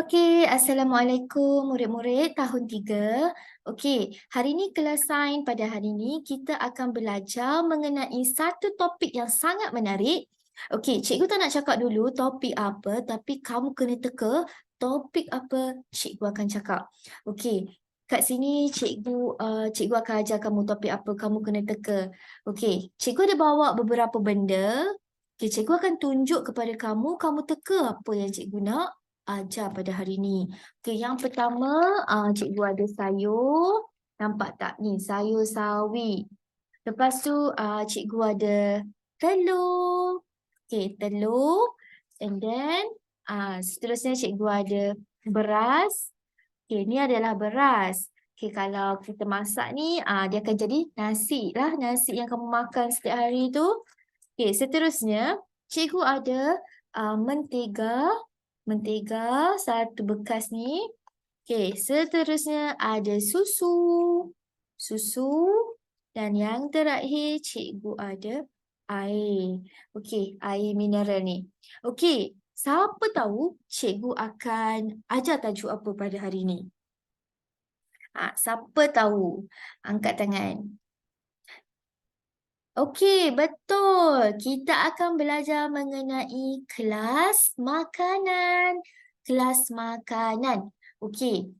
Okey, Assalamualaikum murid-murid tahun 3. Okey, hari ini kelas sains pada hari ini kita akan belajar mengenai satu topik yang sangat menarik. Okey, cikgu tak nak cakap dulu topik apa tapi kamu kena teka topik apa cikgu akan cakap. Okey, kat sini cikgu akan ajar kamu topik apa kamu kena teka. Okey, cikgu ada bawa beberapa benda. Okey, cikgu akan tunjuk kepada kamu, kamu teka apa yang cikgu nak ajar pada hari ni. Okey, yang pertama, cikgu ada sayur. Nampak tak ni, sayur sawi. Lepas tu, cikgu ada telur. Okey, telur. And then, seterusnya cikgu ada beras. Okey, ni adalah beras. Okey, kalau kita masak ni, dia akan jadi nasi lah. Nasi yang kamu makan setiap hari tu. Okey, seterusnya, cikgu ada mentega. Mentega satu bekas ni. Okey, seterusnya ada susu. Susu. Dan yang terakhir cikgu ada air. Okey, air mineral ni. Okey, siapa tahu cikgu akan ajar tajuk apa pada hari ni? Siapa tahu? Angkat tangan. Okey, betul. Kita akan belajar mengenai kelas makanan. Kelas makanan. Okey,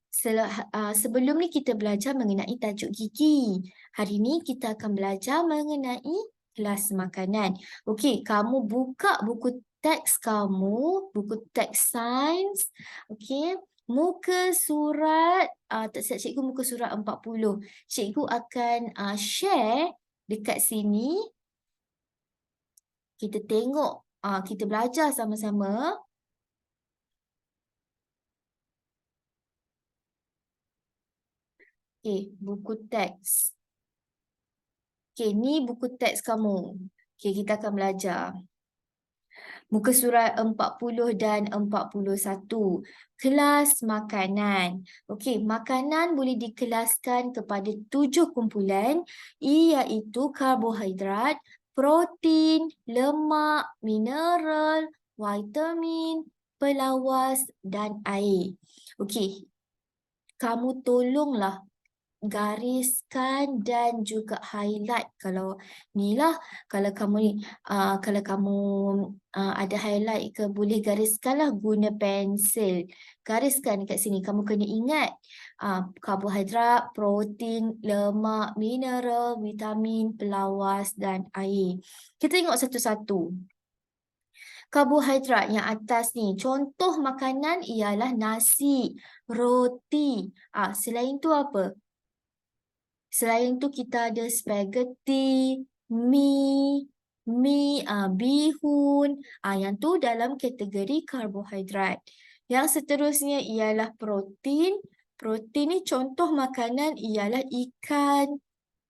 sebelum ni kita belajar mengenai tajuk gigi. Hari ni kita akan belajar mengenai kelas makanan. Okey, kamu buka buku teks kamu, buku teks sains. Okey, muka surat, tak silap cikgu muka surat 40. Cikgu akan share dekat sini. Kita tengok, kita belajar sama-sama. Okey, buku teks. Okey, ni buku teks kamu. Okey, kita akan belajar. Muka surat 40 dan 41. Kelas makanan. Okey, makanan boleh dikelaskan kepada 7 kumpulan, iaitu karbohidrat, protein, lemak, mineral, vitamin, pelawas dan air. Okey, kamu tolonglah gariskan dan juga highlight kalau ni lah, kalau kamu ni kalau kamu ada highlight ke boleh gariskanlah guna pensel. Gariskan dekat sini, kamu kena ingat karbohidrat, protein, lemak, mineral, vitamin, pelawas dan air. Kita tengok satu-satu. Karbohidrat yang atas ni, contoh makanan ialah nasi, roti. Selain tu apa? Selain tu kita ada spaghetti, mi, bihun. Yang tu dalam kategori karbohidrat. Yang seterusnya ialah protein. Protein ni contoh makanan ialah ikan,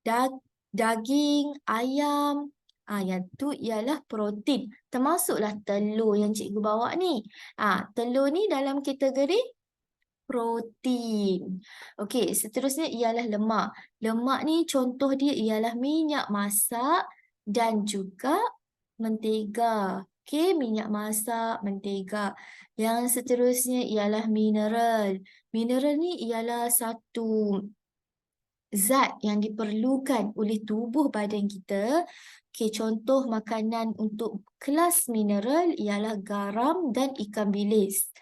daging, ayam. Yang tu ialah protein. Termasuklah telur yang cikgu bawa ni. Telur ni dalam kategori protein. Okey, seterusnya ialah lemak. Lemak ni contoh dia ialah minyak masak dan juga mentega. Okey, minyak masak, mentega. Yang seterusnya ialah mineral. Mineral ni ialah satu zat yang diperlukan oleh tubuh badan kita. Okey, contoh makanan untuk kelas mineral ialah garam dan ikan bilis.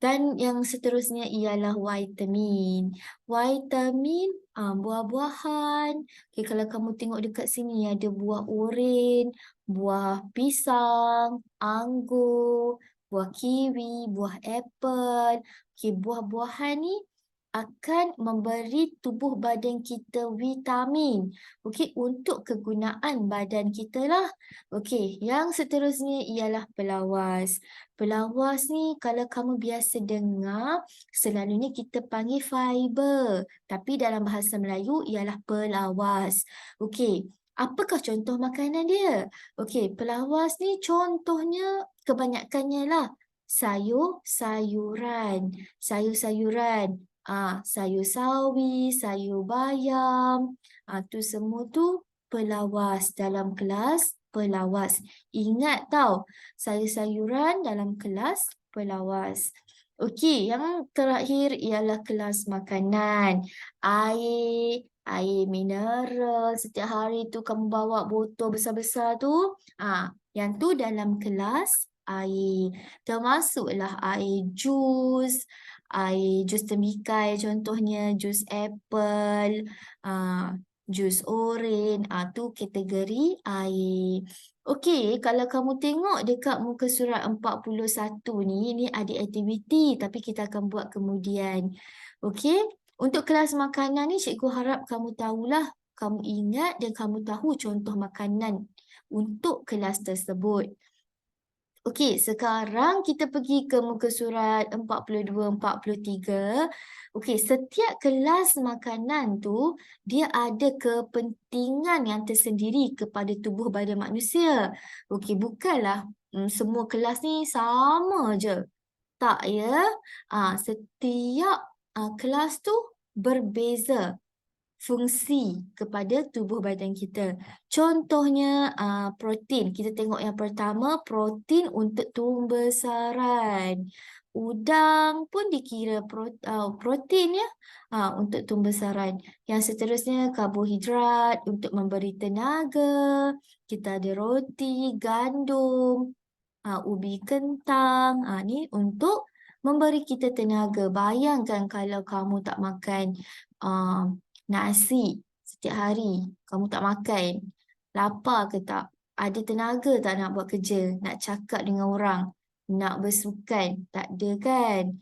Dan yang seterusnya ialah vitamin. Vitamin, buah-buahan. Okay, kalau kamu tengok dekat sini ada buah oren, buah pisang, anggur, buah kiwi, buah apple. Okay, buah-buahan ni akan memberi tubuh badan kita vitamin. Okey, untuk kegunaan badan kita lah. Okey, yang seterusnya ialah pelawas. Pelawas ni kalau kamu biasa dengar, selalunya kita panggil fiber. Tapi dalam bahasa Melayu ialah pelawas. Okey, apakah contoh makanan dia? Okey, pelawas ni contohnya kebanyakannya lah sayur-sayuran. Sayur-sayuran. Sayur sawi, sayur bayam. Tu semua tu pelawas dalam kelas pelawas. Ingat tau, sayur-sayuran dalam kelas pelawas. Okey, yang terakhir ialah kelas makanan. Air mineral, setiap hari tu kamu bawa botol besar-besar tu. Yang tu dalam kelas air. Termasuklah air jus temikai contohnya, jus apple, jus oren, tu kategori air. Okey, kalau kamu tengok dekat muka surat 41 ni ada aktiviti tapi kita akan buat kemudian. Okey, untuk kelas makanan ni cikgu harap kamu tahulah, kamu ingat dan kamu tahu contoh makanan untuk kelas tersebut. Okey, sekarang kita pergi ke muka surat 42, 43. Okey, setiap kelas makanan tu dia ada kepentingan yang tersendiri kepada tubuh badan manusia. Okey, bukanlah semua kelas ni sama je. Tak ya. Setiap kelas tu berbeza fungsi kepada tubuh badan kita. Contohnya protein. Kita tengok yang pertama, protein untuk tumbesaran. Udang pun dikira protein ya, untuk tumbesaran. Yang seterusnya karbohidrat untuk memberi tenaga. Kita ada roti, gandum, ubi kentang. Ni untuk memberi kita tenaga. Bayangkan kalau kamu tak makan nasi setiap hari, kamu tak makan, lapar ke tak? Ada tenaga tak nak buat kerja, nak cakap dengan orang, nak bersukan? Tak ada kan?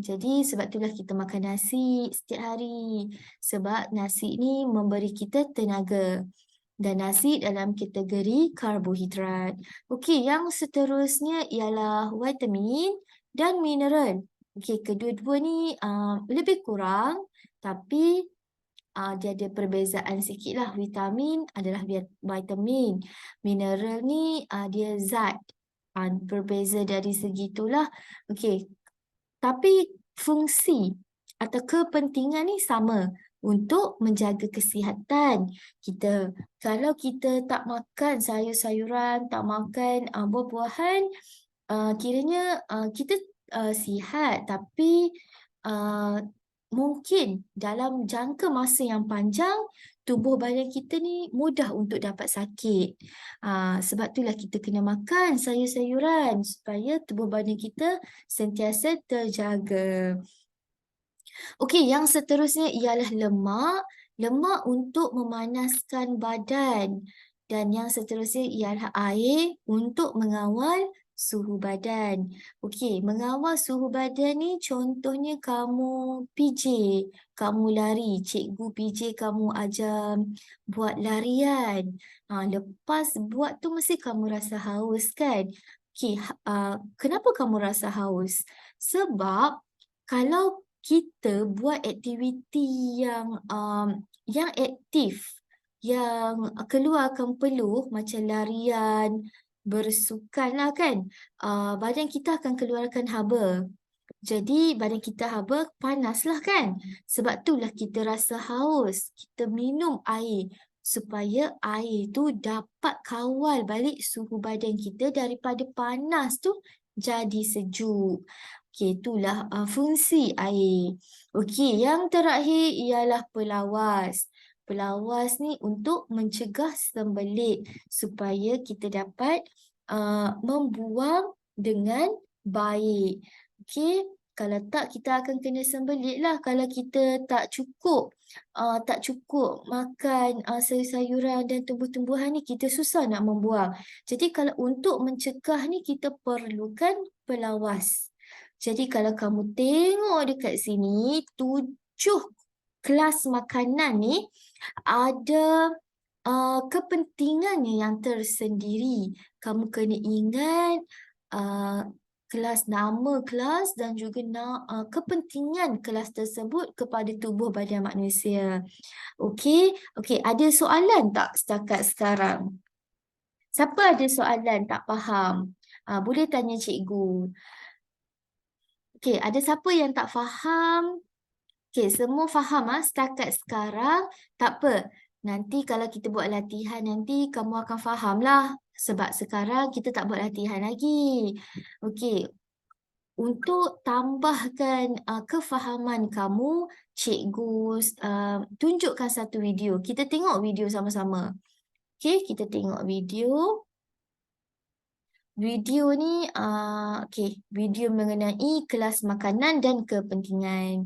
Jadi sebab itulah kita makan nasi setiap hari. Sebab nasi ni memberi kita tenaga. Dan nasi dalam kategori karbohidrat. Okey, yang seterusnya ialah vitamin dan mineral. Okey, kedua-dua ni lebih kurang tapi dia ada perbezaan sikit lah. Vitamin adalah vitamin. Mineral ni dia zat. Berbeza dari segi itulah. Okey, tapi fungsi atau kepentingan ni sama untuk menjaga kesihatan kita. Kalau kita tak makan sayur-sayuran, tak makan buah-buahan, kiranya kita sihat tapi mungkin dalam jangka masa yang panjang tubuh badan kita ni mudah untuk dapat sakit. Sebab itulah kita kena makan sayur-sayuran supaya tubuh badan kita sentiasa terjaga. Okey, yang seterusnya ialah lemak. Lemak untuk memanaskan badan. Dan yang seterusnya ialah air untuk mengawal suhu badan. Okey, mengawal suhu badan ni contohnya kamu PJ, kamu lari, cikgu PJ kamu ajar buat larian. Lepas buat tu mesti kamu rasa haus kan? Okey, kenapa kamu rasa haus? Sebab kalau kita buat aktiviti yang aktif, yang keluarkan peluh macam larian, bersukan lah kan, badan kita akan keluarkan haba. Jadi badan kita haba, panas lah kan. Sebab itulah kita rasa haus. Kita minum air supaya air tu dapat kawal balik suhu badan kita daripada panas tu jadi sejuk. Okey, itulah fungsi air. Okey, yang terakhir ialah pelawas. Pelawas ni untuk mencegah sembelit supaya kita dapat membuang dengan baik. Okey, kalau tak kita akan kena sembelit lah kalau kita tak cukup makan sayur-sayuran dan tumbuh-tumbuhan ni, kita susah nak membuang. Jadi kalau untuk mencegah ni kita perlukan pelawas. Jadi kalau kamu tengok dekat sini, 7 kelas makanan ni ada kepentingannya yang tersendiri. Kamu kena ingat nama kelas dan juga kepentingan kelas tersebut kepada tubuh badan manusia. Okey, ada soalan tak setakat sekarang? Siapa ada soalan tak faham? Boleh tanya cikgu. Okey, ada siapa yang tak faham? Okey, semua faham setakat sekarang. Tak apa. Nanti kalau kita buat latihan nanti kamu akan faham lah. Sebab sekarang kita tak buat latihan lagi. Okey. untuk tambahkan kefahaman kamu, cikgu tunjukkan satu video. Kita tengok video sama-sama. Okey, kita tengok video. Video ni, video mengenai kelas makanan dan kepentingan.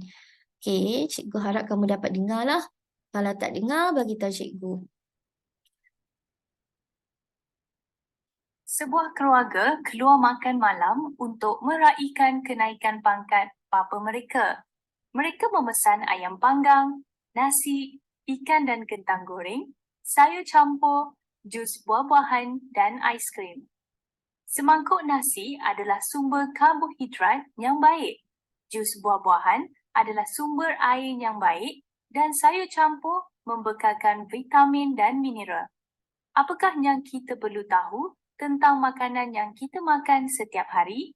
Okey, cikgu harap kamu dapat dengar lah. Kalau tak dengar, bagi tahu cikgu. Sebuah keluarga keluar makan malam untuk meraihkan kenaikan pangkat bapa mereka. Mereka memesan ayam panggang, nasi, ikan dan kentang goreng, sayur campur, jus buah-buahan dan aiskrim. Semangkuk nasi adalah sumber karbohidrat yang baik. Jus buah-buahan adalah sumber air yang baik dan sayur campur membekalkan vitamin dan mineral. Apakah yang kita perlu tahu tentang makanan yang kita makan setiap hari?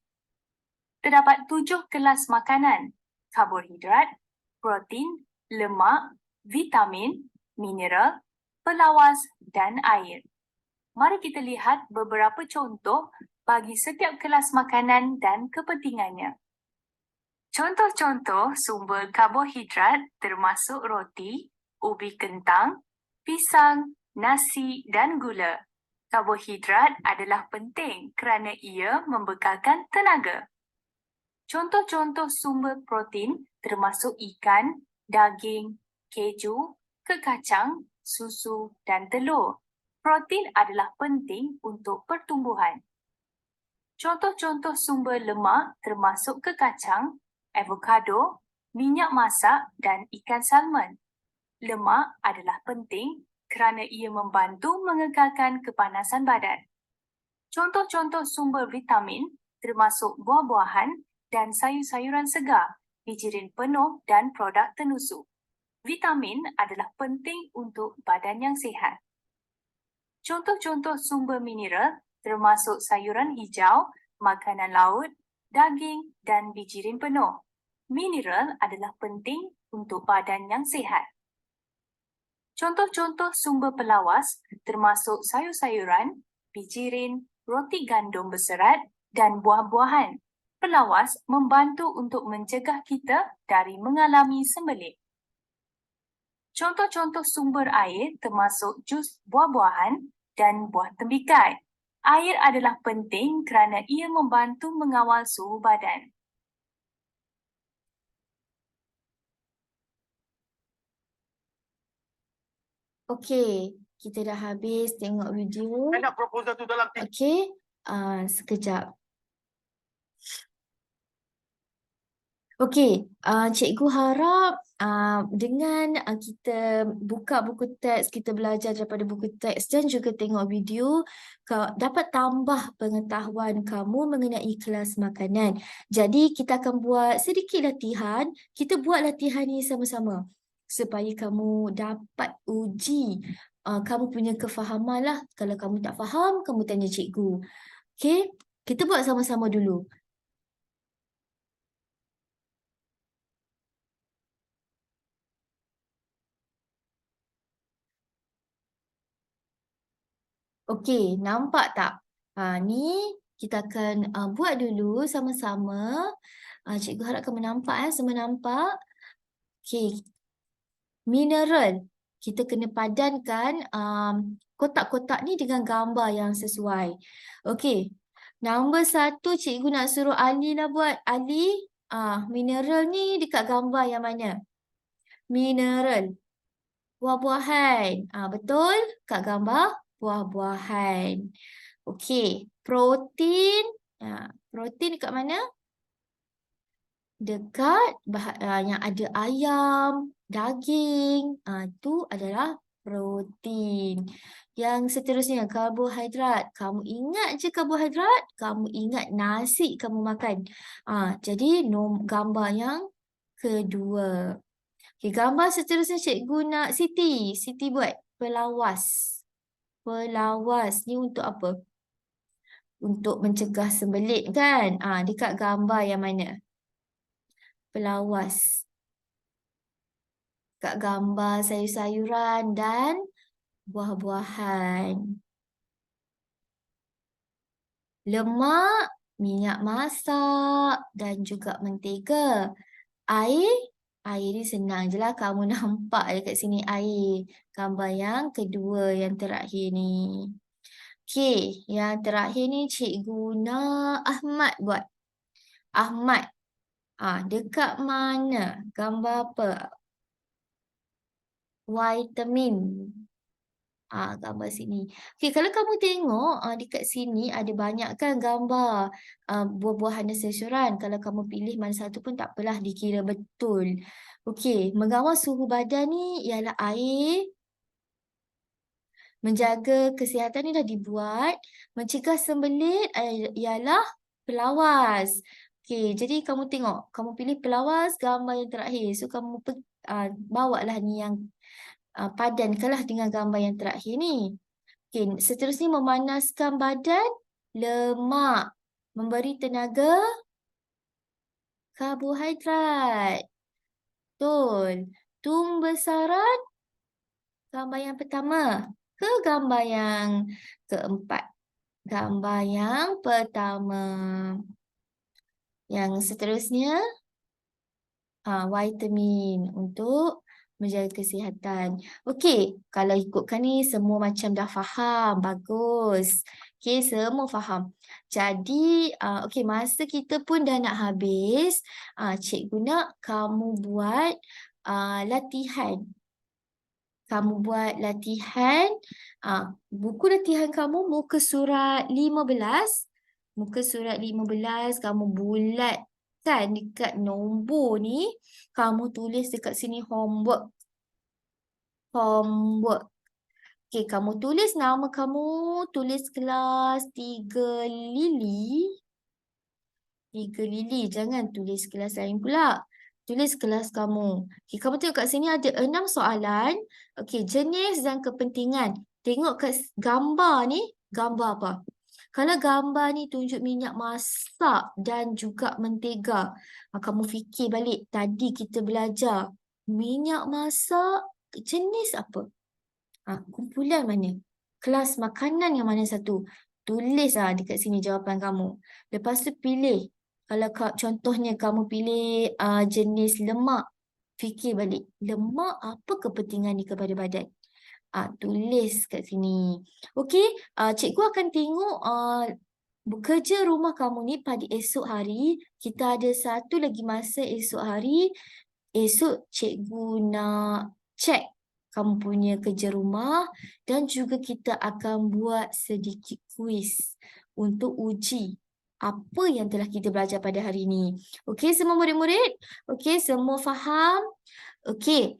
Terdapat 7 kelas makanan: karbohidrat, protein, lemak, vitamin, mineral, pelawas dan air. Mari kita lihat beberapa contoh bagi setiap kelas makanan dan kepentingannya. Contoh-contoh sumber karbohidrat termasuk roti, ubi kentang, pisang, nasi dan gula. Karbohidrat adalah penting kerana ia membekalkan tenaga. Contoh-contoh sumber protein termasuk ikan, daging, keju, kekacang, susu dan telur. Protein adalah penting untuk pertumbuhan. Contoh-contoh sumber lemak termasuk kekacang, avokado, minyak masak dan ikan salmon. Lemak adalah penting kerana ia membantu mengekalkan kepanasan badan. Contoh-contoh sumber vitamin termasuk buah-buahan dan sayur-sayuran segar, bijirin penuh dan produk tenusuk. Vitamin adalah penting untuk badan yang sihat. Contoh-contoh sumber mineral termasuk sayuran hijau, makanan laut, daging dan bijirin penuh. Mineral adalah penting untuk badan yang sihat. Contoh-contoh sumber pelawas termasuk sayur-sayuran, bijirin, roti gandum berserat dan buah-buahan. Pelawas membantu untuk mencegah kita dari mengalami sembelit. Contoh-contoh sumber air termasuk jus buah-buahan dan buah tembikai. Air adalah penting kerana ia membantu mengawal suhu badan. Okey, kita dah habis tengok video. Saya nak proposal tu dalam Okey, sekejap. Okey, cikgu harap dengan kita buka buku teks, kita belajar daripada buku teks dan juga tengok video, kau dapat tambah pengetahuan kamu mengenai kelas makanan. Jadi kita akan buat sedikit latihan, kita buat latihan ni sama-sama supaya kamu dapat uji kamu punya kefahaman lah. Kalau kamu tak faham, kamu tanya cikgu. Okey, kita buat sama-sama dulu. Okey, nampak tak? Ni kita akan buat dulu sama-sama. Cikgu harap kamu nampak semua nampak. Okey, mineral. Kita kena padankan kotak-kotak ni dengan gambar yang sesuai. Okey, nombor 1 cikgu nak suruh Ali lah buat. Ali, mineral ni dekat gambar yang mana? Mineral. Buah-buahan. Betul? Kat gambar buah-buahan. Okey, protein. Protein dekat mana? Dekat yang ada ayam, daging. Itu adalah protein. Yang seterusnya, karbohidrat. Kamu ingat je karbohidrat, kamu ingat nasi kamu makan. Jadi gambar yang kedua. Okay, gambar seterusnya cikgu nak Siti. Siti buat pelawas. Pelawas ni untuk apa? Untuk mencegah sembelit kan? Dekat gambar yang mana? Pelawas. Dekat gambar sayur-sayuran dan buah-buahan. Lemak minyak masak dan juga mentega. Air, air ni senang je lah, kamu nampak dekat sini air. Gambar yang kedua yang terakhir ni. Okey, yang terakhir ni Cikgu nak Ahmad buat. Ahmad, dekat mana? Gambar apa? Vitamin. Gambar sini. Okey, kalau kamu tengok dekat sini ada banyak kan gambar buah-buahan dan sayuran. Kalau kamu pilih mana satu pun tak apalah, dikira betul. Okey, mengawal suhu badan ni ialah air. Menjaga kesihatan ni dah dibuat. Mencegah sembelit ialah pelawas. Okey, jadi kamu tengok, kamu pilih pelawas gambar yang terakhir. So kamu bawa lah ni yang padankanlah dengan gambar yang terakhir ni. Okay, seterusnya memanaskan badan, lemak, memberi tenaga, karbohidrat. Betul. Tumbesaran, gambar yang pertama ke gambar yang keempat? Gambar yang pertama. Yang seterusnya, vitamin untuk menjaga kesihatan. Okey, kalau ikutkan ni semua macam dah faham. Bagus. Okey, semua faham. Jadi, okey, masa kita pun dah nak habis. Cikgu nak kamu buat latihan. Kamu buat latihan. Buku latihan kamu muka surat 15. Muka surat 15 kamu bulatkan dekat nombor ni. Kamu tulis dekat sini homework. Homework. Okey, kamu tulis nama kamu. Tulis kelas 3 Lily. 3 Lily. Jangan tulis kelas lain pula. Tulis kelas kamu. Okey, kamu tengok kat sini ada 6 soalan. Okey, jenis dan kepentingan. Tengok kat gambar ni. Gambar apa? Kalau gambar ni tunjuk minyak masak dan juga mentega. Kamu fikir balik. Tadi kita belajar. Minyak masak jenis apa? Kumpulan mana? Kelas makanan yang mana satu? Tulis dekat sini jawapan kamu. Lepas tu pilih. Kalau contohnya kamu pilih jenis lemak. Fikir balik. Lemak apa kepentingan ni kepada badan? Tulis kat sini. Okey, cikgu akan tengok bekerja rumah kamu ni pada esok hari. Kita ada satu lagi masa esok hari. Esok cikgu nak check kamu punya kerja rumah dan juga kita akan buat sedikit kuis untuk uji apa yang telah kita belajar pada hari ini. Okey, semua murid-murid? Okey, semua faham? Okey,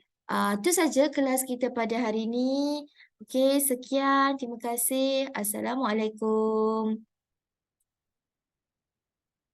itu saja kelas kita pada hari ini. Okey, sekian. Terima kasih. Assalamualaikum.